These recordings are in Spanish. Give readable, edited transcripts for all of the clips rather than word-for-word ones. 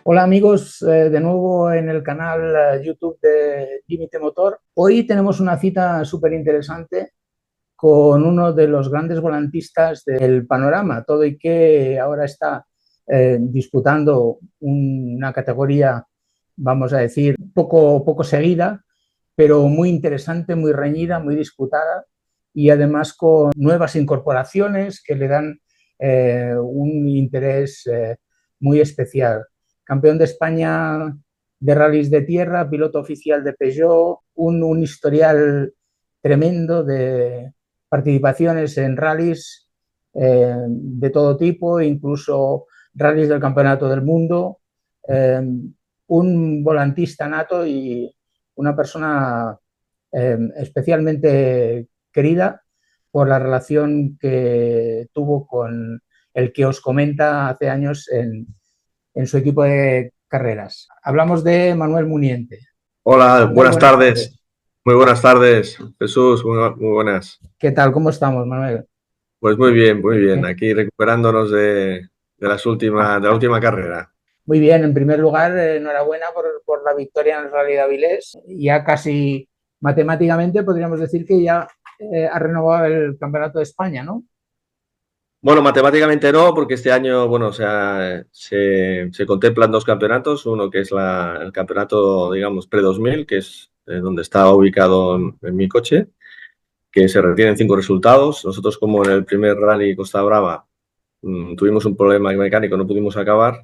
Hola amigos, de nuevo en el canal YouTube de Límite Motor. Hoy tenemos una cita súper interesante con uno de los grandes volantistas del panorama, todo y que ahora está disputando una categoría, vamos a decir, poco seguida, pero muy interesante, muy reñida, muy disputada y además con nuevas incorporaciones que le dan un interés muy especial. Campeón de España de rallies de tierra, piloto oficial de Peugeot, un historial tremendo de participaciones en rallies de todo tipo, incluso rallies del Campeonato del Mundo, un volantista nato y una persona especialmente querida por la relación que tuvo con el que os comenta hace años en su equipo de carreras. Hablamos de Manuel Muniente. Hola, Manuel, buenas buenas tardes. tardes. Muy buenas tardes, Jesús, muy buenas. ¿Qué tal? ¿Cómo estamos, Manuel? Pues muy bien, muy bien. Aquí recuperándonos de la última carrera. Muy bien, en primer lugar, enhorabuena por la victoria en el Rally de Avilés. Ya casi matemáticamente podríamos decir que ya ha renovado el Campeonato de España, ¿no? Bueno, matemáticamente no, porque este año, bueno, o sea, se contemplan dos campeonatos. Uno que es el campeonato, digamos, pre-2000, que es donde está ubicado en mi coche, que se retienen 5 resultados. Nosotros, como en el primer rally Costa Brava, tuvimos un problema mecánico, no pudimos acabar.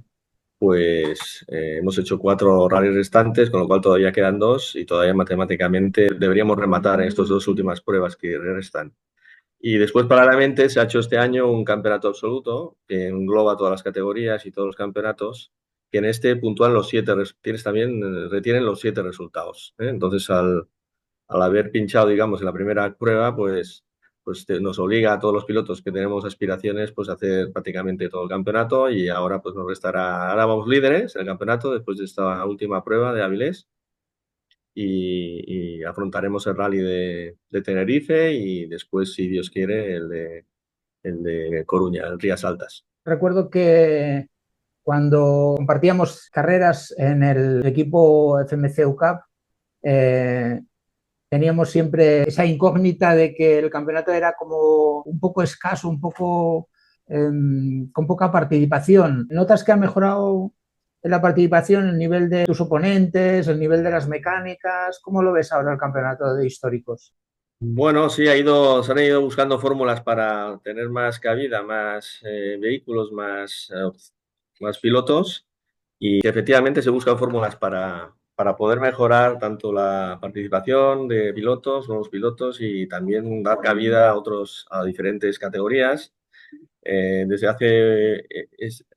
Pues hemos hecho 4 rallies restantes, con lo cual todavía quedan 2 y todavía matemáticamente deberíamos rematar en estas 2 últimas pruebas que restan. Y después, paralelamente, se ha hecho este año un campeonato absoluto que engloba todas las categorías y todos los campeonatos, que en este puntúan los 7, tienes también, retienen los 7 resultados, ¿eh? Entonces, al haber pinchado, digamos, en la primera prueba, pues nos obliga a todos los pilotos que tenemos aspiraciones, pues a hacer prácticamente todo el campeonato y ahora pues nos restará, ahora vamos líderes del campeonato después de esta última prueba de Avilés y afrontaremos el rally de Tenerife y después, si Dios quiere, el de Coruña, el Rías Altas. Recuerdo que cuando compartíamos carreras en el equipo FMC UCAP, eh, teníamos siempre esa incógnita de que el campeonato era como un poco escaso, un poco con poca participación. ¿Notas que ha mejorado la participación, el nivel de tus oponentes, el nivel de las mecánicas? ¿Cómo lo ves ahora el campeonato de históricos? Bueno, sí, se han ido buscando fórmulas para tener más cabida, más vehículos, más pilotos y efectivamente se buscan fórmulas para poder mejorar tanto la participación de pilotos, nuevos pilotos y también dar cabida a diferentes categorías. Desde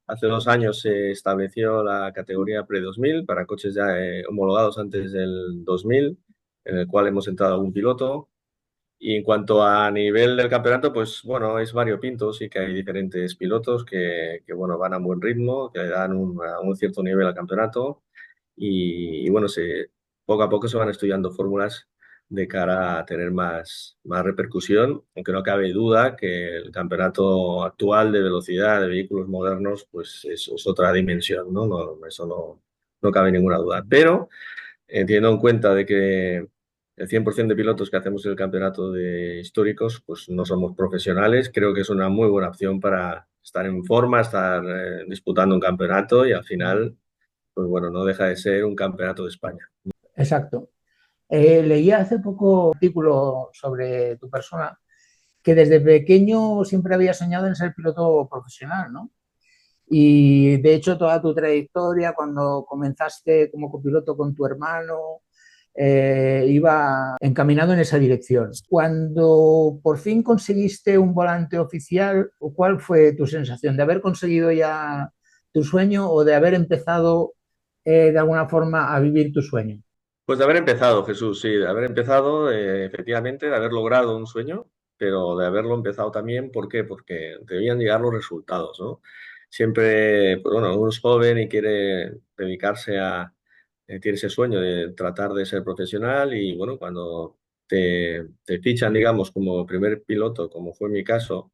hace 2 años se estableció la categoría pre-2000 para coches ya homologados antes del 2000, en el cual hemos entrado algún piloto. Y en cuanto a nivel del campeonato, pues bueno, es variopinto, sí que hay diferentes pilotos que bueno, van a buen ritmo, que dan un cierto nivel al campeonato y bueno, poco a poco se van estudiando fórmulas de cara a tener más repercusión, aunque no cabe duda que el campeonato actual de velocidad de vehículos modernos, pues es otra dimensión, ¿no? Eso no cabe ninguna duda. Pero teniendo en cuenta de que el 100% de pilotos que hacemos en el campeonato de históricos, pues no somos profesionales, creo que es una muy buena opción para estar en forma, estar disputando un campeonato y al final, pues bueno, no deja de ser un campeonato de España. Exacto. Leí hace poco un artículo sobre tu persona que desde pequeño siempre había soñado en ser piloto profesional, ¿no? Y de hecho toda tu trayectoria, cuando comenzaste como copiloto con tu hermano, iba encaminado en esa dirección. Cuando por fin conseguiste un volante oficial, ¿cuál fue tu sensación? ¿De haber conseguido ya tu sueño o de haber empezado de alguna forma a vivir tu sueño? Pues de haber empezado, Jesús, sí, de haber empezado, efectivamente, de haber logrado un sueño, pero de haberlo empezado también, ¿por qué? Porque debían llegar los resultados, ¿no? Siempre, pues bueno, uno es joven y quiere dedicarse tiene ese sueño de tratar de ser profesional y bueno, cuando te fichan, digamos, como primer piloto, como fue mi caso,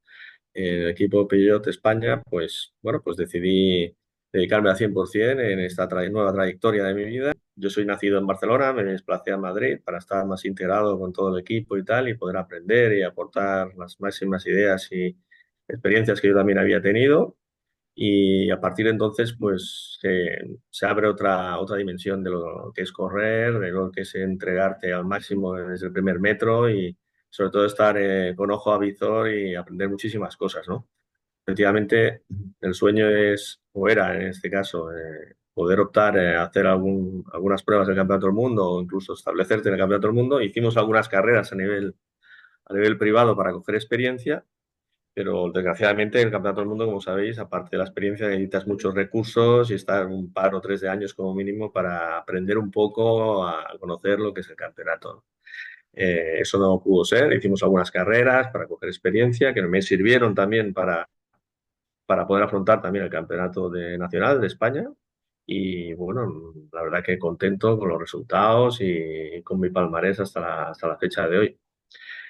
en el equipo Peugeot España, pues bueno, pues decidí dedicarme al 100% en esta nueva trayectoria de mi vida. Yo soy nacido en Barcelona, me desplacé a Madrid para estar más integrado con todo el equipo y tal, y poder aprender y aportar las máximas ideas y experiencias que yo también había tenido. Y a partir de entonces, pues se abre otra dimensión de lo que es correr, de lo que es entregarte al máximo desde el primer metro y sobre todo estar con ojo a visor y aprender muchísimas cosas, ¿no? Efectivamente, el sueño es, o era en este caso, poder optar a hacer algunas pruebas del Campeonato del Mundo o incluso establecerte en el Campeonato del Mundo. Hicimos algunas carreras a nivel privado para coger experiencia, pero desgraciadamente el Campeonato del Mundo, como sabéis, aparte de la experiencia, necesitas muchos recursos y estar un par o tres de años como mínimo para aprender un poco a conocer lo que es el campeonato. Eso no pudo ser, hicimos algunas carreras para coger experiencia que me sirvieron también para poder afrontar también el campeonato nacional de España. Y bueno, la verdad que contento con los resultados y con mi palmarés hasta la fecha de hoy.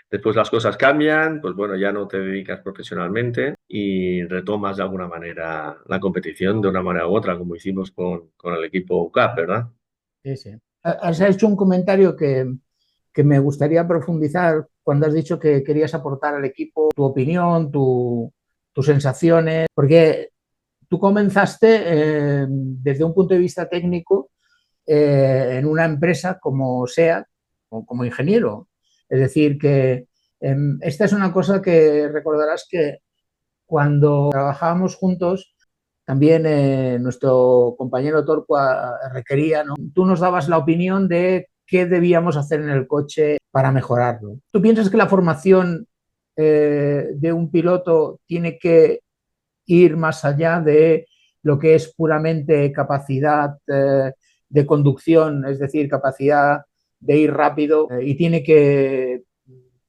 Después las cosas cambian, pues bueno, ya no te dedicas profesionalmente y retomas de alguna manera la competición de una manera u otra, como hicimos con el equipo UCAP, ¿verdad? Sí, sí. Has hecho un comentario que me gustaría profundizar cuando has dicho que querías aportar al equipo tu opinión, tus sensaciones, porque tú comenzaste desde un punto de vista técnico en una empresa como SEAT, como ingeniero. Es decir, que esta es una cosa que recordarás que cuando trabajábamos juntos, también nuestro compañero Torqua requería, ¿no? Tú nos dabas la opinión de qué debíamos hacer en el coche para mejorarlo. ¿Tú piensas que la formación de un piloto tiene que ir más allá de lo que es puramente capacidad de conducción, es decir, capacidad de ir rápido, y tiene que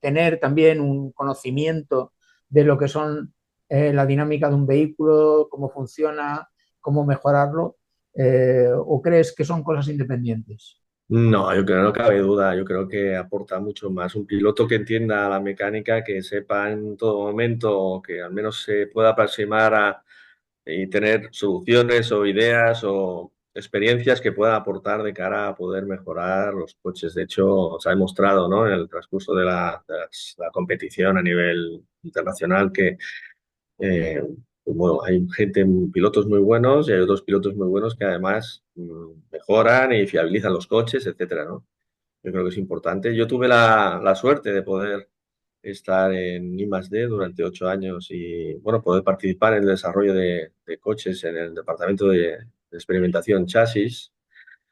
tener también un conocimiento de lo que son la dinámica de un vehículo, cómo funciona, cómo mejorarlo, o crees que son cosas independientes? No, yo creo que no cabe duda. Yo creo que aporta mucho más. Un piloto que entienda la mecánica, que sepa en todo momento, que al menos se pueda aproximar y tener soluciones o ideas o experiencias que puedan aportar de cara a poder mejorar los coches. De hecho, se ha demostrado, ¿no? En el transcurso de la competición a nivel internacional que eh, bueno, hay gente, pilotos muy buenos y hay otros pilotos muy buenos que además mejoran y fiabilizan los coches, etcétera, ¿no? Yo creo que es importante. Yo tuve la suerte de poder estar en I+D durante 8 años y, bueno, poder participar en el desarrollo de coches en el departamento de experimentación chasis,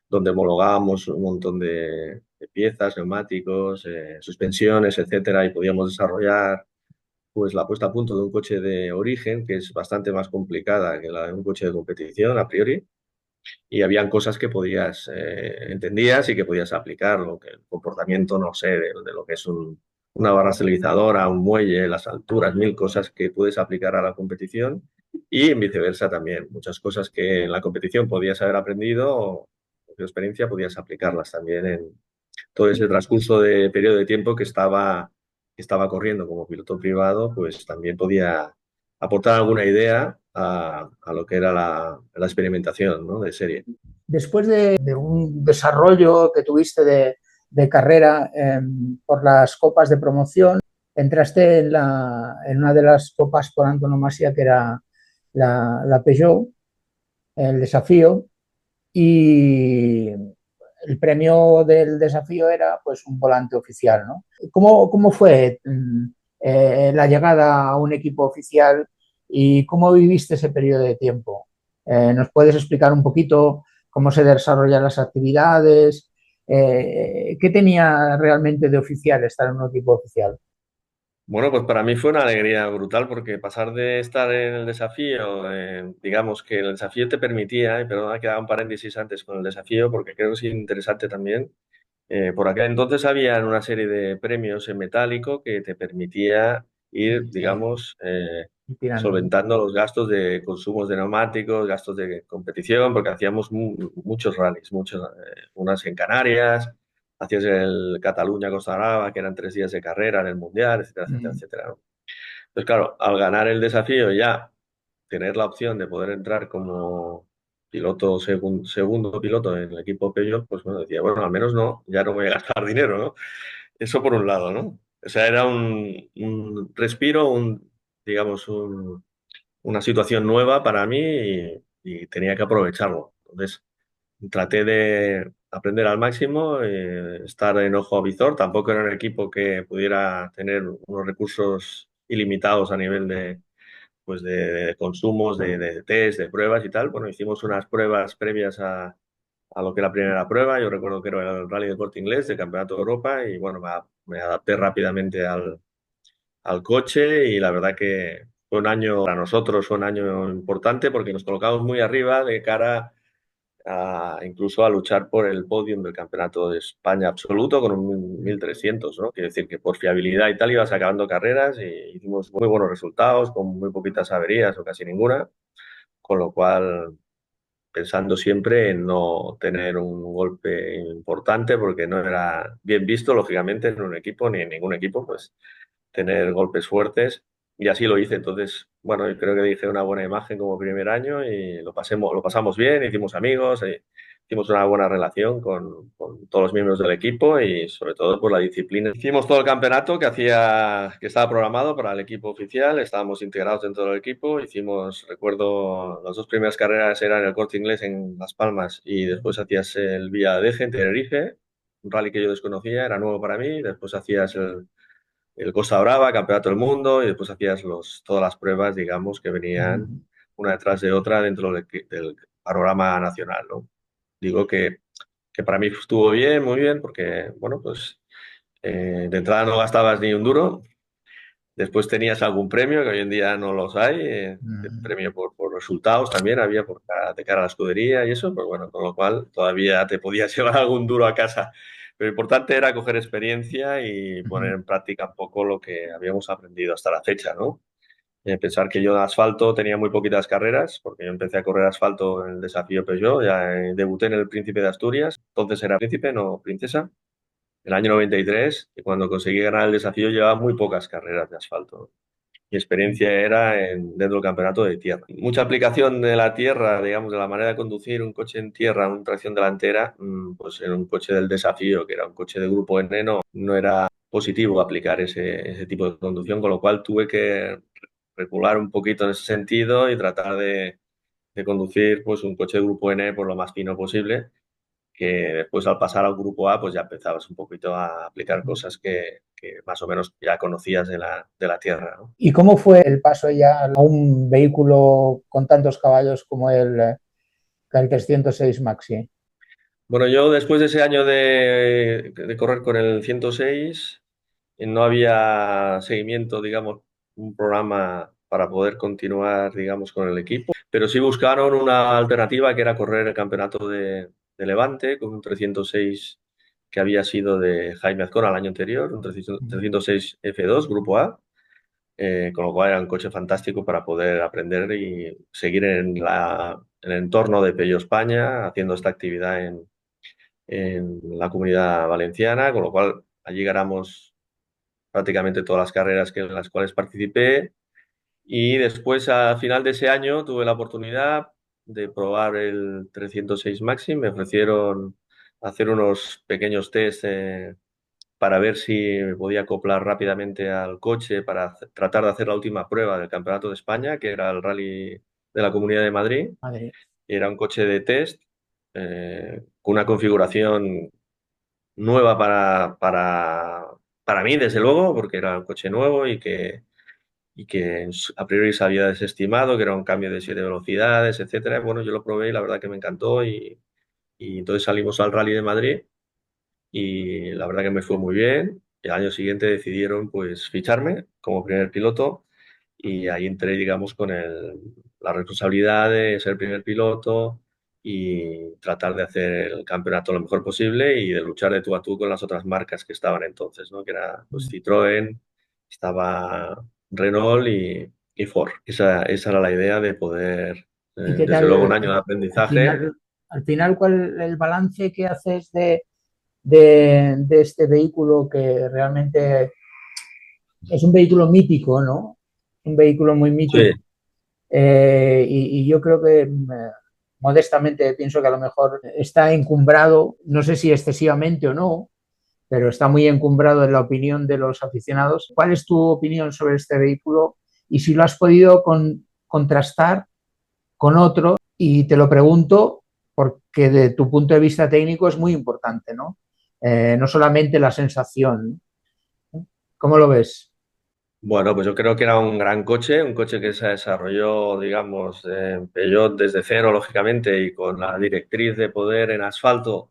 donde homologábamos un montón de piezas, neumáticos, suspensiones, etcétera, y podíamos desarrollar pues la puesta a punto de un coche de origen, que es bastante más complicada que la de un coche de competición a priori, y habían cosas que entendías y que podías aplicar, lo que el comportamiento, no sé, de lo que es una barra estabilizadora, un muelle, las alturas, mil cosas que puedes aplicar a la competición y viceversa también. Muchas cosas que en la competición podías haber aprendido o tu experiencia podías aplicarlas también en todo ese transcurso de periodo de tiempo que estaba corriendo como piloto privado, pues también podía aportar alguna idea a lo que era la experimentación, ¿no? De serie. Después de un desarrollo que tuviste de carrera por las copas de promoción, entraste en una de las copas por antonomasia que era la Peugeot, el desafío, y el premio del desafío era pues un volante oficial, ¿no? ¿Cómo fue la llegada a un equipo oficial y cómo viviste ese periodo de tiempo? ¿Nos puedes explicar un poquito cómo se desarrollan las actividades? ¿Qué tenía realmente de oficial estar en un equipo oficial? Bueno, pues para mí fue una alegría brutal porque pasar de estar en el desafío, digamos que el desafío te permitía, y perdona que haga un paréntesis antes con el desafío porque creo que es interesante también. Por aquel entonces había una serie de premios en metálico que te permitía ir, Sí, digamos, tirando. solventando los gastos de consumos de neumáticos, gastos de competición, porque hacíamos muchos rallies, unas en Canarias, hacías el Cataluña-Costa Brava, que eran 3 días de carrera en el Mundial, etcétera, etcétera, Mm. etcétera, ¿no? Entonces, claro, al ganar el desafío ya tener la opción de poder entrar como piloto, segundo piloto en el equipo Peugeot, pues bueno, decía, bueno, al menos no, ya no voy a gastar dinero, ¿no? Eso por un lado, ¿no? O sea, era un respiro, digamos, una situación nueva para mí y tenía que aprovecharlo. Entonces, traté de aprender al máximo, estar en ojo a visor. Tampoco era un equipo que pudiera tener unos recursos ilimitados a nivel de consumos, de test, de pruebas y tal. Bueno, hicimos unas pruebas previas a lo que era la primera prueba. Yo recuerdo que era el Rally del Corte Inglés, del Campeonato de Europa, y bueno, me adapté rápidamente al coche y la verdad que fue un año, para nosotros fue un año importante porque nos colocamos muy arriba de cara incluso a luchar por el podium del Campeonato de España absoluto con un 1300, ¿no? Quiere decir que por fiabilidad y tal ibas acabando carreras y hicimos muy buenos resultados con muy poquitas averías o casi ninguna, con lo cual pensando siempre en no tener un golpe importante porque no era bien visto, lógicamente, en un equipo ni en ningún equipo, pues tener golpes fuertes y así lo hice. Entonces, bueno, yo creo que dije una buena imagen como primer año y lo pasamos bien, hicimos amigos, hicimos una buena relación con todos los miembros del equipo y sobre todo por la disciplina. Hicimos todo el campeonato que estaba programado para el equipo oficial, estábamos integrados dentro del equipo, hicimos, recuerdo, las dos primeras carreras eran el Corte Inglés en Las Palmas y después hacías el Vía Deje en Tenerife, un rally que yo desconocía, era nuevo para mí, después hacías el Costa Brava, Campeonato del Mundo, y después hacías todas las pruebas, digamos, que venían una detrás de otra dentro del panorama nacional, ¿no? Digo que para mí estuvo bien, muy bien, porque, bueno, pues de entrada no gastabas ni un duro, después tenías algún premio, que hoy en día no los hay, premio por resultados también había de cara a la escudería y eso, pues bueno, con lo cual todavía te podías llevar algún duro a casa. Pero lo importante era coger experiencia y poner en práctica un poco lo que habíamos aprendido hasta la fecha, ¿no? Pensar que yo en asfalto tenía muy poquitas carreras, porque yo empecé a correr asfalto en el desafío Peugeot, ya debuté en el Príncipe de Asturias, entonces era príncipe, no princesa, el año 93, y cuando conseguí ganar el desafío llevaba muy pocas carreras de asfalto. Mi experiencia era dentro del campeonato de tierra. Mucha aplicación de la tierra, digamos, de la manera de conducir un coche en tierra, una tracción delantera, pues en un coche del desafío, que era un coche de grupo N, no era positivo aplicar ese tipo de conducción, con lo cual tuve que recular un poquito en ese sentido y tratar de conducir pues un coche de grupo N por lo más fino posible, que después al pasar al grupo A pues ya empezabas un poquito a aplicar cosas que más o menos ya conocías de la tierra, ¿no? ¿Y cómo fue el paso ya a un vehículo con tantos caballos como el 306 Maxi? Bueno, yo después de ese año de correr con el 106, no había seguimiento, digamos, un programa para poder continuar, digamos, con el equipo, pero sí buscaron una alternativa que era correr el campeonato de Levante con un 306 que había sido de Jaime Azcona el año anterior, un 306 F2, Grupo A, con lo cual era un coche fantástico para poder aprender y seguir en el entorno de Peugeot España, haciendo esta actividad en la Comunidad Valenciana, con lo cual allí ganamos prácticamente todas las carreras en las cuales participé y después al final de ese año tuve la oportunidad de probar el 306 Maxi, me ofrecieron hacer unos pequeños test para ver si me podía acoplar rápidamente al coche para tratar de hacer la última prueba del Campeonato de España, que era el Rally de la Comunidad de Madrid. Madrid. Era un coche de test con una configuración nueva para mí, desde luego, porque era un coche nuevo y que a priori se había desestimado, que era un cambio de 7 velocidades, etcétera. Bueno, yo lo probé y la verdad que me encantó y entonces salimos al Rally de Madrid y la verdad que me fue muy bien. El año siguiente decidieron pues ficharme como primer piloto y ahí entré, digamos, con la responsabilidad de ser primer piloto y tratar de hacer el campeonato lo mejor posible y de luchar de tú a tú con las otras marcas que estaban entonces, ¿no? Que era pues Citroën, estaba Renault y Ford. Esa era la idea de poder, ¿Y qué desde luego, un tal año de al aprendizaje. final, cuál el balance que haces de este vehículo que realmente es un vehículo mítico, ¿no? Un vehículo muy mítico. Sí, Y yo creo que modestamente pienso que a lo mejor está encumbrado, no sé si excesivamente o no, pero está muy encumbrado en la opinión de los aficionados. ¿Cuál es tu opinión sobre este vehículo y si lo has podido contrastar con otro? Y te lo pregunto porque de tu punto de vista técnico es muy importante, ¿no? No solamente la sensación. ¿Cómo lo ves? Bueno, pues yo creo que era un coche que se desarrolló, digamos, en Peugeot desde cero, lógicamente, y con la directriz de poder en asfalto,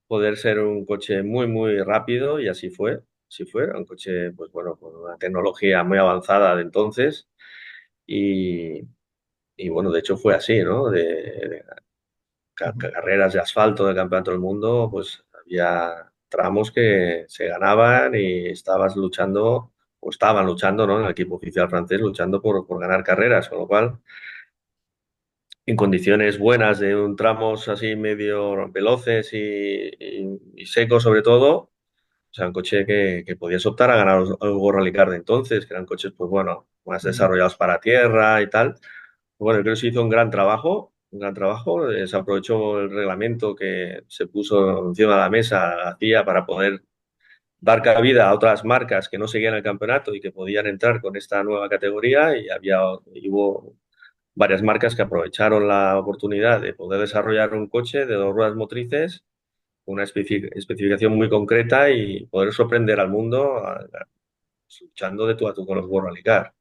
poder ser un coche muy, muy rápido, y así fue. Así fue, era un coche, pues bueno, con una tecnología muy avanzada de entonces, y, y bueno, de hecho fue así, ¿no? De carreras de asfalto del Campeonato del Mundo, pues había tramos que se ganaban y estabas luchando, o estaban luchando, ¿no? En el equipo oficial francés, luchando por ganar carreras, con lo cual, en condiciones buenas de un tramos así medio veloces y secos sobre todo, o sea, un coche que podías optar a ganar el World Rally Car de entonces, que eran coches, pues bueno, más desarrollados para tierra y tal. Bueno, creo que se hizo un gran trabajo. Se aprovechó el reglamento que se puso encima de la mesa, la CIA, para poder dar cabida a otras marcas que no seguían el campeonato y que podían entrar con esta nueva categoría y hubo varias marcas que aprovecharon la oportunidad de poder desarrollar un coche de dos ruedas motrices, una especificación muy concreta y poder sorprender al mundo luchando de tú a tú con los World Rally Car.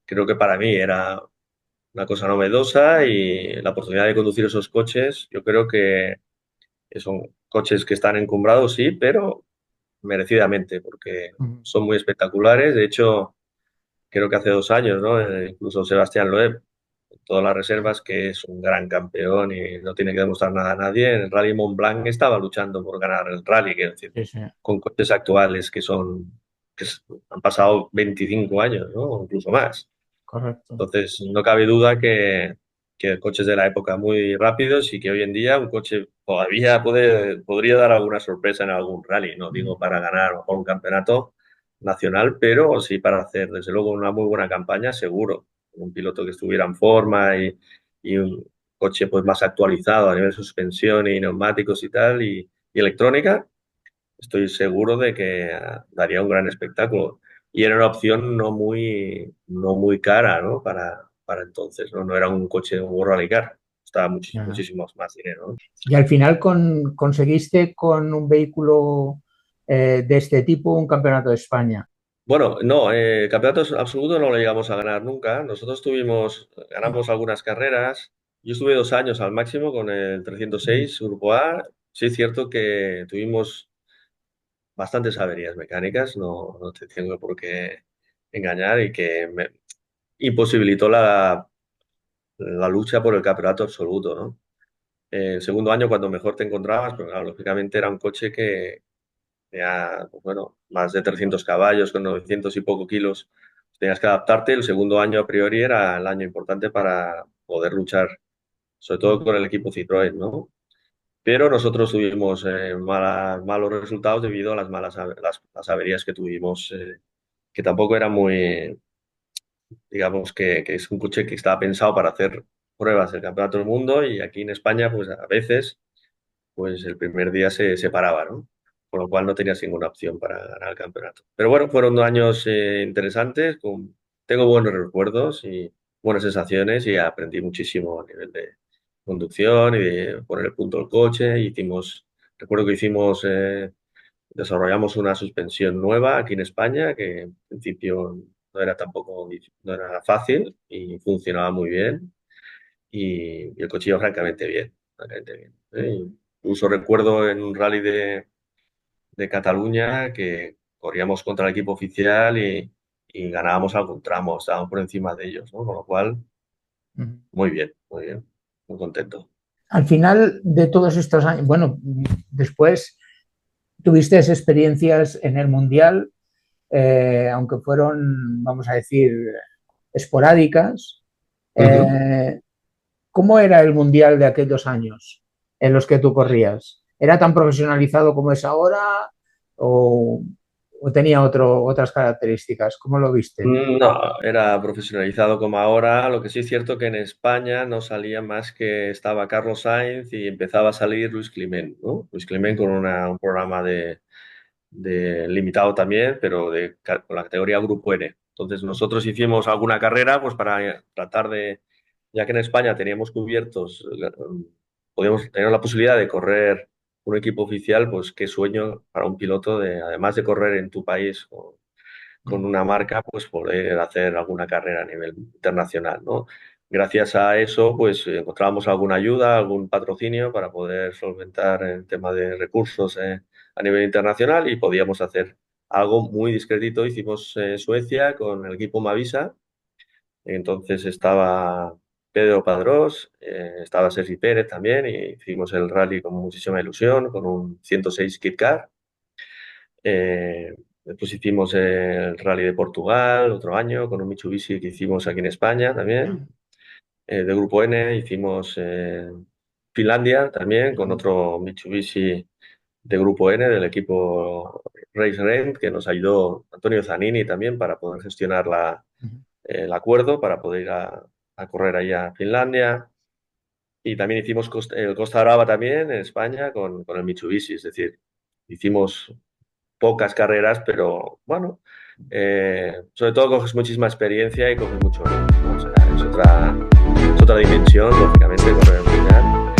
Creo que para mí era una cosa novedosa y la oportunidad de conducir esos coches, yo creo que son coches que están encumbrados, sí, pero merecidamente, porque son muy espectaculares. De hecho, creo que hace 2 años, ¿no? Incluso Sebastián Loeb, en todas las reservas, que es un gran campeón y no tiene que demostrar nada a nadie, en el Rally Mont Blanc estaba luchando por ganar el rally, quiero decir, Sí, sí, con coches actuales han pasado 25 años, ¿no? O incluso más. correcto. Entonces, no cabe duda que coches de la época muy rápidos y que hoy en día un coche todavía podría dar alguna sorpresa en algún rally. No digo para ganar a lo mejor un campeonato nacional, pero sí para hacer, desde luego, una muy buena campaña, seguro. Un piloto que estuviera en forma y un coche pues más actualizado a nivel de suspensión y neumáticos y tal, y electrónica, estoy seguro de que daría un gran espectáculo. Y era una opción no muy cara, ¿no? Para entonces, ¿no? No era un coche, un World Rally Car. Costaba Ajá. muchísimo más dinero, ¿no? Y al final conseguiste con un vehículo de este tipo un campeonato de España. Bueno, no, campeonatos absolutos no lo llegamos a ganar nunca. Nosotros ganamos algunas carreras. Yo estuve 2 años al máximo con el 306 Grupo A. Sí es cierto que tuvimos bastantes averías mecánicas, no te tengo por qué engañar, y que me imposibilitó la lucha por el campeonato absoluto, ¿no? El segundo año, cuando mejor te encontrabas, pues claro, lógicamente era un coche que tenía, pues bueno, más de 300 caballos, con 900 y poco kilos. Tenías que adaptarte. El segundo año, a priori, era el año importante para poder luchar, sobre todo con el equipo Citroën, ¿no? Pero nosotros tuvimos malos resultados debido a las averías que tuvimos, que tampoco eran muy, digamos que es un coche que estaba pensado para hacer pruebas del Campeonato del Mundo, y aquí en España, pues a veces, pues el primer día se paraba, ¿no? Con lo cual no tenías ninguna opción para ganar el campeonato. Pero bueno, fueron 2 años interesantes, tengo buenos recuerdos y buenas sensaciones, y aprendí muchísimo a nivel de conducción y de poner el punto al coche. Recuerdo que desarrollamos una suspensión nueva aquí en España, que en principio no era fácil y funcionaba muy bien, y el coche iba francamente bien, ¿eh? Incluso recuerdo en un rally de Cataluña que corríamos contra el equipo oficial y ganábamos algún tramo, estábamos por encima de ellos, ¿no? Con lo cual, muy bien, muy contento. Al final de todos estos años, bueno, después tuviste experiencias en el Mundial, aunque fueron, vamos a decir, esporádicas. Ujú. Eh, ¿Cómo era el Mundial de aquellos años en los que tú corrías? ¿Era tan profesionalizado como es ahora? ¿O, o tenía otras características? ¿Cómo lo viste? No, era profesionalizado como ahora. Lo que sí es cierto que en España no salía más que estaba Carlos Sainz y empezaba a salir Luis Climent, ¿no? Luis Climent con un programa de limitado también, pero con la categoría Grupo N. Entonces nosotros hicimos alguna carrera pues para tratar de, ya que en España teníamos cubiertos, podíamos tener la posibilidad de correr un equipo oficial, pues qué sueño para un piloto de, además de correr en tu país con una marca, pues poder hacer alguna carrera a nivel internacional, ¿no? Gracias a eso, pues encontrábamos alguna ayuda, algún patrocinio para poder solventar el tema de recursos a nivel internacional y podíamos hacer algo muy discretito. Hicimos Suecia con el equipo Mavisa, entonces estaba Pedro Padrós, estaba Sergi Pérez también y hicimos el rally con muchísima ilusión, con un 106 Kit Kat. Después hicimos el Rally de Portugal otro año con un Mitsubishi que hicimos aquí en España también. De Grupo N hicimos Finlandia también con otro Mitsubishi de Grupo N del equipo Race Rent que nos ayudó Antonio Zanini también para poder gestionar el acuerdo para poder ir a correr ahí a Finlandia. Y también hicimos el Costa Brava también en España con el Mitsubishi, es decir, hicimos pocas carreras, pero bueno, sobre todo coges muchísima experiencia y coges mucho ritmo, ¿no? O sea, es otra dimensión, lógicamente, correr el mundial.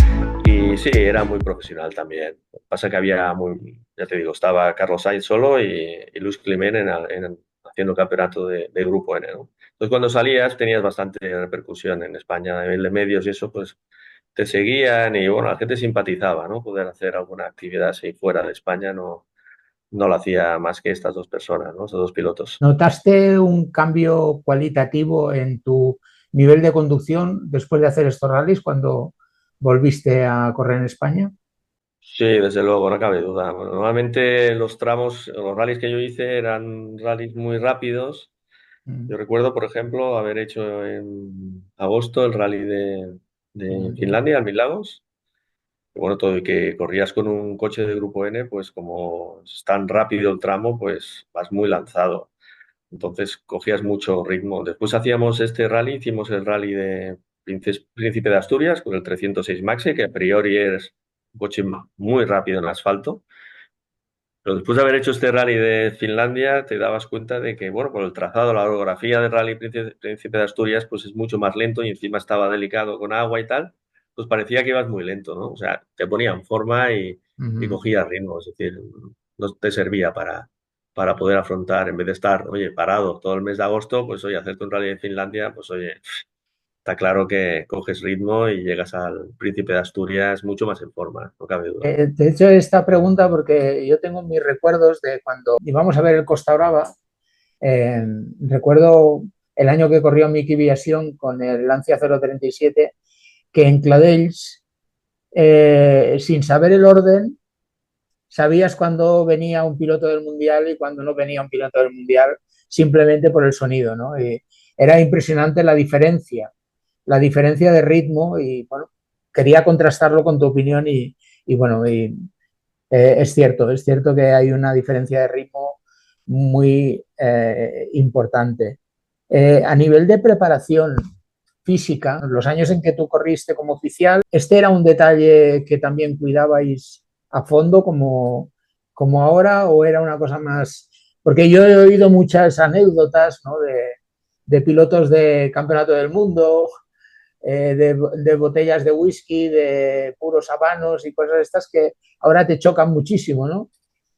Y sí, era muy profesional también. Pasa que ya te digo, estaba Carlos Sainz solo y Luis Climent haciendo campeonato de Grupo N, ¿no? Entonces, cuando salías tenías bastante repercusión en España, a nivel de medios y eso, pues te seguían y bueno, la gente simpatizaba, ¿no? Poder hacer alguna actividad así fuera de España no lo hacía más que estas dos personas, ¿no? Estos dos pilotos. ¿Notaste un cambio cualitativo en tu nivel de conducción después de hacer estos rallies cuando volviste a correr en España? Sí, desde luego, no cabe duda. Bueno, normalmente los tramos, los rallies que yo hice eran rallies muy rápidos. Mm, Yo recuerdo, por ejemplo, haber hecho en agosto el rally de mm, Finlandia, en Mil Lagos. Y bueno, todo y que corrías con un coche de Grupo N, pues como es tan rápido el tramo, pues vas muy lanzado. Entonces cogías mucho ritmo. Después hacíamos este rally, hicimos el rally de Príncipe de Asturias con el 306 Maxi, que a priori es un coche muy rápido en asfalto. Pero después de haber hecho este rally de Finlandia, te dabas cuenta de que, bueno, por el trazado, la orografía del rally Príncipe de Asturias, pues es mucho más lento y encima estaba delicado con agua y tal, pues parecía que ibas muy lento, ¿no? O sea, te ponía en forma y mm. cogías ritmo, es decir, no te servía para poder afrontar, en vez de estar, oye, parado todo el mes de agosto, pues oye, hacerte un rally en Finlandia, pues oye, está claro que coges ritmo y llegas al Príncipe de Asturias mucho más en forma, no cabe duda. Te he hecho esta pregunta porque yo tengo mis recuerdos de cuando íbamos a ver el Costa Brava. Eh, Recuerdo el año que corrió Miki Biasion con el Lancia 037, que en Cladells, sin saber el orden, sabías cuándo venía un piloto del mundial y cuándo no venía un piloto del mundial, simplemente por el sonido, ¿no? Y era impresionante la diferencia de ritmo y bueno, quería contrastarlo con tu opinión y bueno, es cierto que hay una diferencia de ritmo muy importante. A nivel de preparación física, los años en que tú corriste como oficial, ¿este era un detalle que también cuidabais a fondo como ahora o era una cosa más? Porque yo he oído muchas anécdotas, ¿no? de pilotos de campeonato del mundo, de botellas de whisky, de puros habanos y cosas de estas que ahora te chocan muchísimo, ¿no?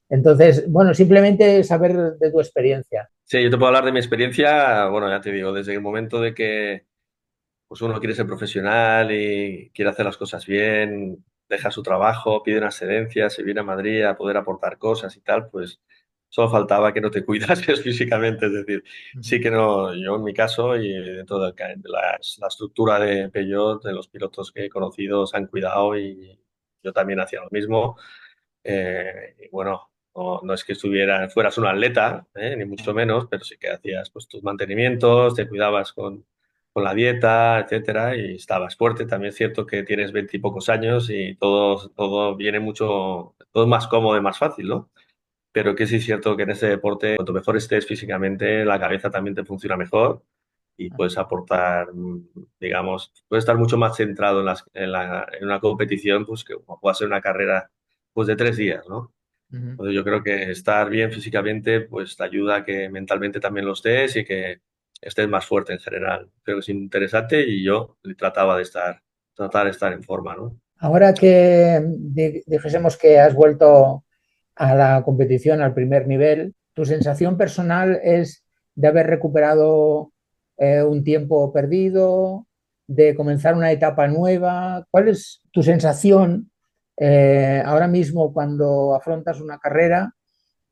Entonces, bueno, simplemente saber de tu experiencia. Sí, yo te puedo hablar de mi experiencia, bueno, ya te digo, desde el momento de que pues uno quiere ser profesional y quiere hacer las cosas bien, deja su trabajo, pide una excedencia, se viene a Madrid a poder aportar cosas y tal, pues solo faltaba que no te cuidases físicamente. Es decir, sí que no, yo en mi caso y dentro la estructura de Peugeot, de los pilotos que he conocido, se han cuidado y yo también hacía lo mismo. Y bueno, no es que fueras un atleta, ni mucho menos, pero sí que hacías pues, tus mantenimientos, te cuidabas con la dieta, etcétera, y estabas fuerte. También es cierto que tienes 20 y pocos años y todo viene mucho, todo es más cómodo y más fácil, ¿no? pero que sí es cierto que en este deporte, cuanto mejor estés físicamente, la cabeza también te funciona mejor y puedes aportar, digamos, puedes estar mucho más centrado en una competición, pues que como pueda ser una carrera pues de 3 días, ¿no? Ujú. Entonces yo creo que estar bien físicamente pues te ayuda a que mentalmente también lo estés y que estés más fuerte en general. Creo que es interesante y yo tratar de estar en forma, ¿no? Ahora que dijésemos que has vuelto a la competición al primer nivel, ¿tu sensación personal es de haber recuperado un tiempo perdido, de comenzar una etapa nueva? ¿Cuál es tu sensación ahora mismo cuando afrontas una carrera?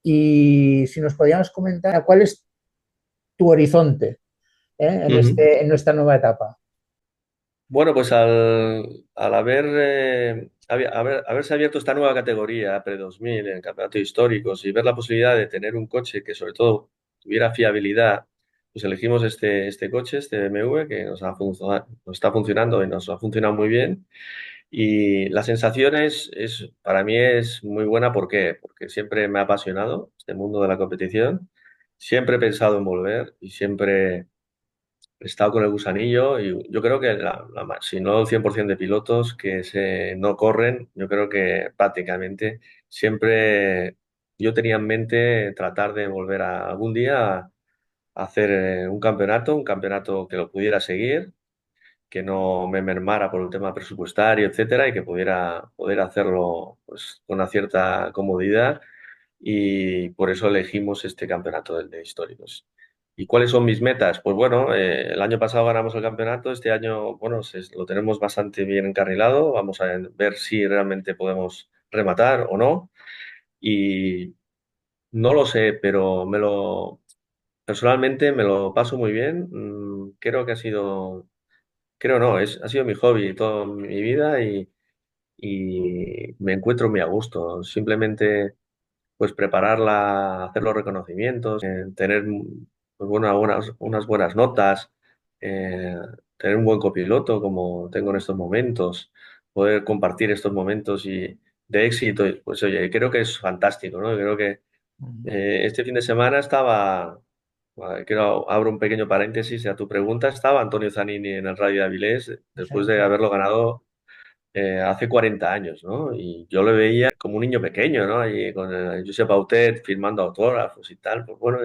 Y si nos podíamos comentar, ¿cuál es tu horizonte Ujú. en esta nueva etapa? Bueno, pues al haberse abierto esta nueva categoría pre-2000 en el campeonato de históricos y ver la posibilidad de tener un coche que sobre todo tuviera fiabilidad, pues elegimos este coche, este BMW, que nos está funcionando y nos ha funcionado muy bien. Y la sensación para mí es muy buena. ¿Por qué? Porque siempre me ha apasionado este mundo de la competición, siempre he pensado en volver y siempre he estado con el gusanillo y yo creo que si no el 100% de pilotos no corren, yo creo que prácticamente siempre yo tenía en mente tratar de volver algún día a hacer un campeonato que lo pudiera seguir, que no me mermara por el tema presupuestario, etcétera, y que pudiera poder hacerlo pues, con una cierta comodidad y por eso elegimos este campeonato del de históricos. ¿Y cuáles son mis metas? Pues bueno, el año pasado ganamos el campeonato, este año, bueno, lo tenemos bastante bien encarrilado, vamos a ver si realmente podemos rematar o no. Y no lo sé, pero personalmente me lo paso muy bien. Creo que creo no, ha sido mi hobby toda mi vida y me encuentro muy a gusto. Simplemente pues prepararla, hacer los reconocimientos, tener pues, bueno, unas buenas notas, eh, tener un buen copiloto como tengo en estos momentos, poder compartir estos momentos de éxito, pues oye, creo que es fantástico, ¿no? Creo que este fin de semana abro un pequeño paréntesis a tu pregunta, estaba Antonio Zanini en el Rally de Avilés después de haberlo ganado hace 40 años, ¿no? Y yo lo veía como un niño pequeño, ¿no? Allí con Josep Bautet firmando autógrafos y tal. Pues bueno,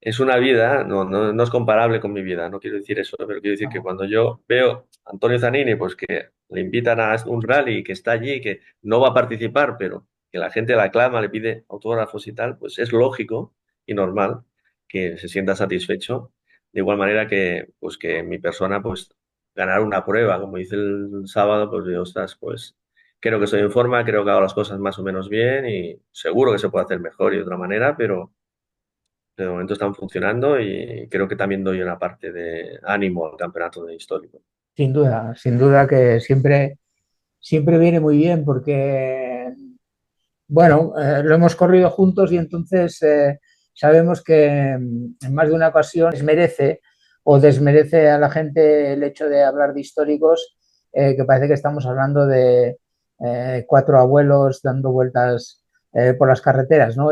es una vida, no es comparable con mi vida, no quiero decir eso, pero quiero decir que cuando yo veo a Antonio Zanini, pues que le invitan a un rally, que está allí, que no va a participar, pero que la gente la aclama, le pide autógrafos y tal, pues es lógico y normal que se sienta satisfecho. De igual manera pues que mi persona, pues ganar una prueba, como hice el sábado, pues digo, ostras, pues creo que estoy en forma, creo que hago las cosas más o menos bien y seguro que se puede hacer mejor y de otra manera, pero de momento están funcionando y creo que también doy una parte de ánimo al campeonato de histórico. Sin duda que siempre viene muy bien porque, bueno, lo hemos corrido juntos y entonces sabemos que en más de una ocasión desmerece o desmerece a la gente el hecho de hablar de históricos, que parece que estamos hablando de cuatro abuelos dando vueltas por las carreteras, ¿no?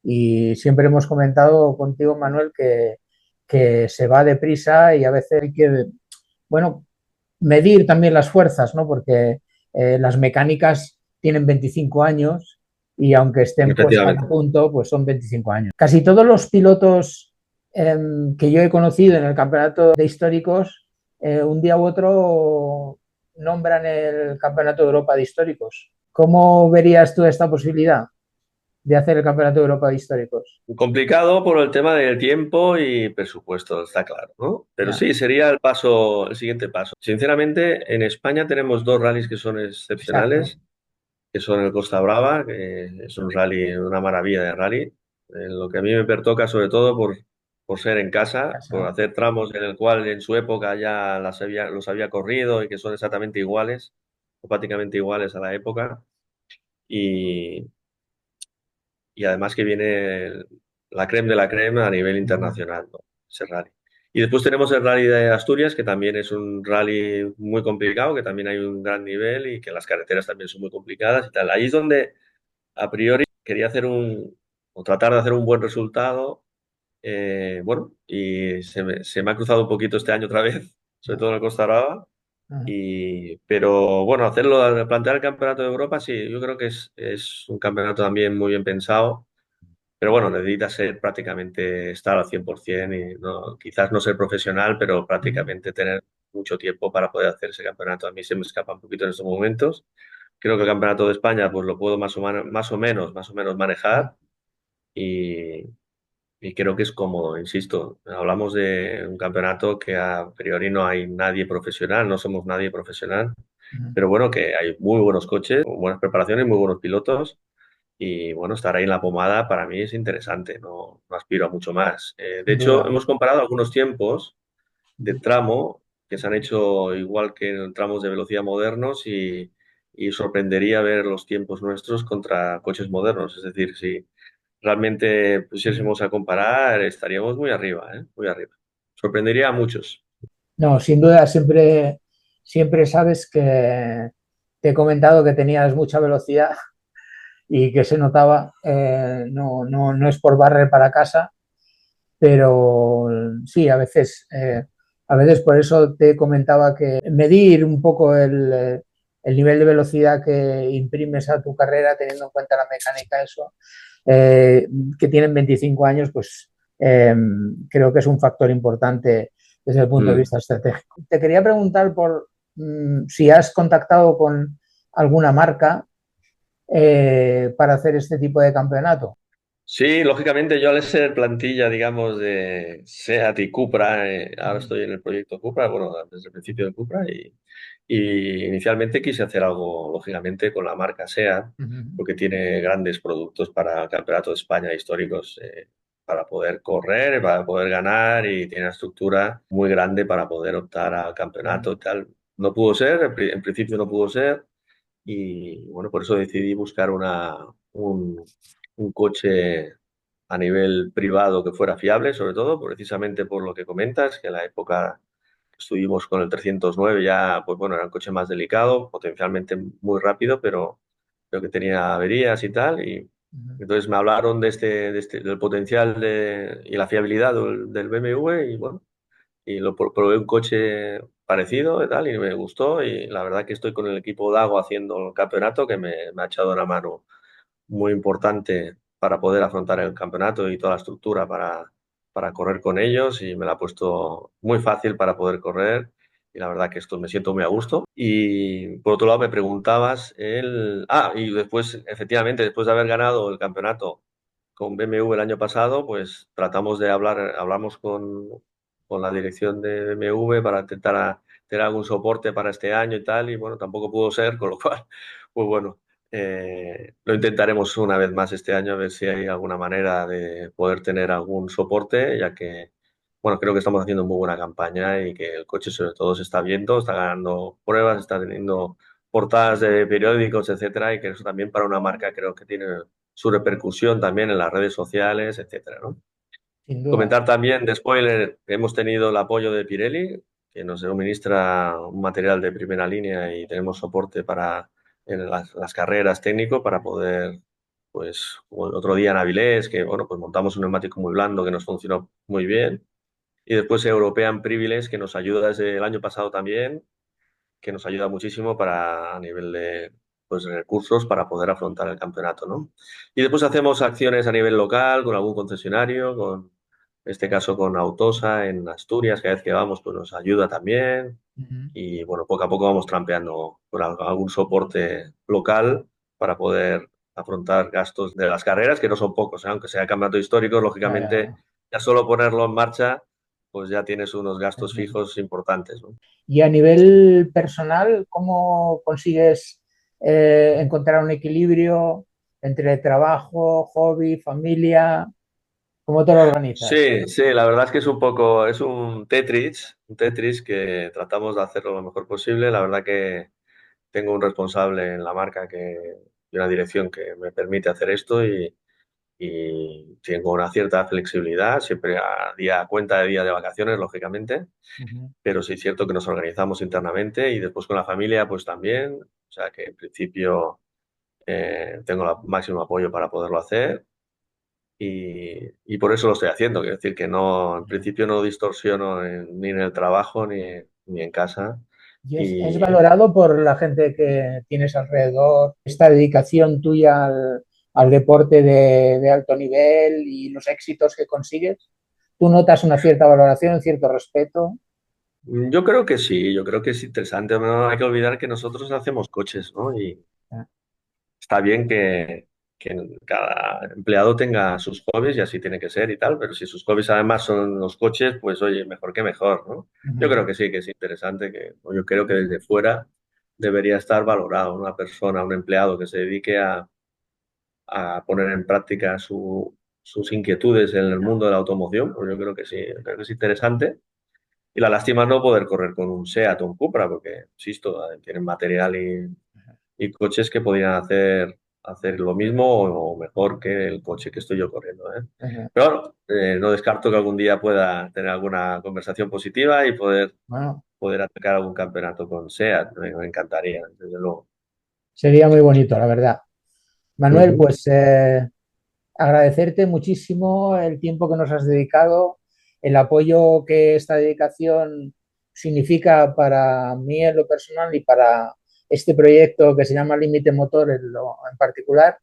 Y siempre hemos comentado contigo, Manuel, que se va deprisa y a veces hay que, bueno, medir también las fuerzas, ¿no? Porque las mecánicas tienen 25 años y aunque estén puestas a Efectivamente. punto, pues son 25 años. Casi todos los pilotos que yo he conocido en el campeonato de históricos, un día u otro nombran el campeonato de Europa de históricos. ¿Cómo verías tú esta posibilidad de hacer el campeonato de Europa de históricos? Complicado por el tema del tiempo y presupuesto, está claro, ¿no? Pero Ya, sí, sería el siguiente paso. Sinceramente, en España tenemos dos rallies que son exacto. excepcionales, que son el Costa Brava, que es un rally, una maravilla de rally, en lo que a mí me pertoca sobre todo por ser en casa, por Casa. hacer tramos en el cual en su época ya los había corrido y que son exactamente iguales, o prácticamente iguales a la época, y, y además que viene la creme de la creme a nivel internacional, ¿no? Ese rally. Y después tenemos el rally de Asturias, que también es un rally muy complicado, que también hay un gran nivel y que las carreteras también son muy complicadas y tal. Ahí es donde a priori quería hacer o tratar de hacer un buen resultado. Bueno, y se me ha cruzado un poquito este año otra vez, sobre todo en el Costa Brava. Ajá. Pero bueno, plantear el campeonato de Europa, sí, yo creo que es un campeonato también muy bien pensado. Pero bueno, necesitas ser prácticamente estar al 100% y no, quizás no ser profesional, pero Ujú. prácticamente tener mucho tiempo para poder hacer ese campeonato. A mí se me escapa un poquito en estos momentos. Creo que el campeonato de España pues lo puedo más o menos Ajá. manejar y, y creo que es cómodo, insisto. Hablamos de un campeonato que a priori no hay nadie profesional, no somos nadie profesional, Ujú. pero bueno, que hay muy buenos coches, buenas preparaciones, muy buenos pilotos y bueno, estar ahí en la pomada para mí es interesante, no aspiro a mucho más. De Sin hecho, duda. hemos comparado algunos tiempos de Ujú. tramo que se han hecho igual que en tramos de velocidad modernos y sorprendería ver los tiempos nuestros contra coches modernos. Es decir, si realmente Ujú. pusiésemos a comparar, estaríamos muy arriba, ¿eh? Muy arriba. Sorprendería a muchos. No, sin duda, siempre sabes que te he comentado que tenías mucha velocidad y que se notaba, no es por barrer para casa, pero sí, a veces por eso te comentaba que medir un poco el nivel de velocidad que imprimes a tu carrera, teniendo en cuenta la mecánica, eso, eh, que tienen 25 años, pues eh, creo que es un factor importante desde el punto de Mm. vista estratégico. Te quería preguntar por si has contactado con alguna marca para hacer este tipo de campeonato. Sí, lógicamente yo al ser plantilla, digamos, de SEAT y Cupra, ahora estoy en el proyecto Cupra, bueno, desde el principio de Cupra, y inicialmente quise hacer algo, lógicamente, con la marca SEAT, Uh-huh. porque tiene grandes productos para el Campeonato de España históricos, para poder correr, para poder ganar, y tiene una estructura muy grande para poder optar al campeonato y tal. No pudo ser, en principio no pudo ser, y bueno, por eso decidí buscar un coche a nivel privado que fuera fiable, sobre todo, precisamente por lo que comentas, que en la época que estuvimos con el 309 ya, pues bueno, era un coche más delicado, potencialmente muy rápido, pero creo que tenía averías y tal, y Uh-huh. entonces me hablaron del potencial y la fiabilidad del BMW y bueno, y probé un coche parecido y tal, y me gustó, y la verdad que estoy con el equipo Dago haciendo el campeonato, que me ha echado una mano muy importante para poder afrontar el campeonato y toda la estructura para correr con ellos y me la ha puesto muy fácil para poder correr y la verdad que esto me siento muy a gusto. Y por otro lado me preguntabas y después, efectivamente, después de haber ganado el campeonato con BMW el año pasado, pues tratamos de hablamos con la dirección de BMW para intentar tener algún soporte para este año y tal, y bueno, tampoco pudo ser, con lo cual, pues bueno, lo intentaremos una vez más este año, a ver si hay alguna manera de poder tener algún soporte, ya que, bueno, creo que estamos haciendo muy buena campaña y que el coche sobre todo se está viendo, está ganando pruebas, está teniendo portadas de periódicos, etcétera, y que eso también para una marca creo que tiene su repercusión también en las redes sociales, etcétera, ¿no? Sin duda. Comentar también de spoiler que hemos tenido el apoyo de Pirelli, que nos suministra un material de primera línea y tenemos soporte para en las carreras técnico para poder, pues, como el otro día en Avilés, que bueno, pues montamos un neumático muy blando que nos funcionó muy bien. Y después European Privilege, que nos ayuda desde el año pasado también, que nos ayuda muchísimo para a nivel de pues, recursos para poder afrontar el campeonato, ¿no? Y después hacemos acciones a nivel local con algún concesionario, en este caso con Autosa en Asturias, cada vez que vamos pues nos ayuda también Uh-huh. y bueno, poco a poco vamos trampeando con algún soporte local para poder afrontar gastos de las carreras, que no son pocos, ¿eh? Aunque sea campeonato histórico, Ya, ya, lógicamente ya. ya solo ponerlo en marcha, pues ya tienes unos gastos Uh-huh. fijos importantes, ¿no? Y a nivel personal, ¿cómo consigues encontrar un equilibrio entre trabajo, hobby, familia? ¿Cómo te lo organizas? Sí, sí, la verdad es que es un Tetris que tratamos de hacerlo lo mejor posible. La verdad que tengo un responsable en la marca y una dirección que me permite hacer esto y tengo una cierta flexibilidad, siempre a cuenta de día de vacaciones, lógicamente, Uh-huh. pero sí es cierto que nos organizamos internamente y después con la familia pues también, o sea que en principio tengo el máximo apoyo para poderlo hacer y por eso lo estoy haciendo. Quiero decir que no, en principio no distorsiono ni en el trabajo ni en casa. Y es Y valorado por la gente que tienes alrededor, esta dedicación tuya al deporte de alto nivel y los éxitos que consigues. ¿Tú notas una cierta valoración, un cierto respeto? yo creo que sí, yo creo que es interesante. No hay que olvidar que nosotros hacemos coches, ¿no? Y está bien que cada empleado tenga sus hobbies y así tiene que ser y tal, pero si sus hobbies además son los coches, pues oye, mejor que mejor, ¿no? Yo Ujú, creo que sí, que es interesante, que o yo creo que desde fuera debería estar valorado una persona, un empleado que se dedique a poner en práctica sus inquietudes en el mundo de la automoción, pues yo creo que es interesante. Y la lástima es no poder correr con un Seat o un Cupra, porque, insisto, tienen material y coches que podrían hacer lo mismo o mejor que el coche que estoy yo corriendo, ¿eh? ujú. Pero bueno, no descarto que algún día pueda tener alguna conversación positiva y Bueno, poder atacar algún campeonato con SEAT. Me encantaría, desde luego. sería muy bonito, la verdad. Manuel, Ujú. pues agradecerte muchísimo el tiempo que nos has dedicado, el apoyo que esta dedicación significa para mí en lo personal y para este proyecto que se llama Límite Motor en particular,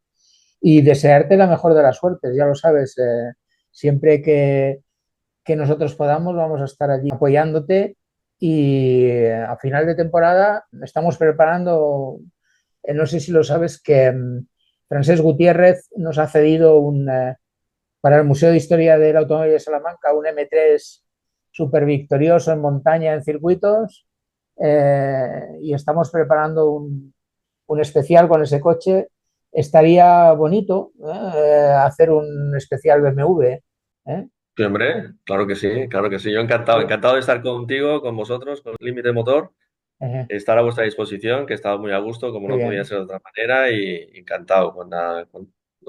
y desearte la mejor de las suertes. Ya lo sabes, siempre que nosotros podamos vamos a estar allí apoyándote y a final de temporada estamos preparando, no sé si lo sabes, que Francesc Gutiérrez nos ha cedido para el Museo de Historia del Automóvil de Salamanca un M3 súper victorioso en montaña, en circuitos, y estamos preparando un especial con ese coche. Estaría bonito hacer un especial BMW. ¿Eh? Sí, hombre, claro que sí, claro que sí. Yo encantado, encantado de estar contigo, con vosotros, con Límite Motor, estar a vuestra disposición, que he estado muy a gusto, como Qué no podía bien. ser de otra manera, y encantado. Cuando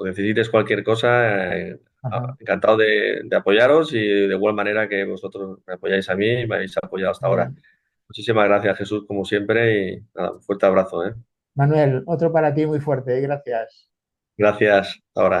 necesites cualquier cosa, Ajá, encantado de apoyaros y de igual manera que vosotros me apoyáis a mí y me habéis apoyado hasta muy ahora. bien. Muchísimas gracias, Jesús, como siempre, y nada, un fuerte abrazo, ¿eh? Manuel, otro para ti muy fuerte. Gracias. Gracias, hasta ahora.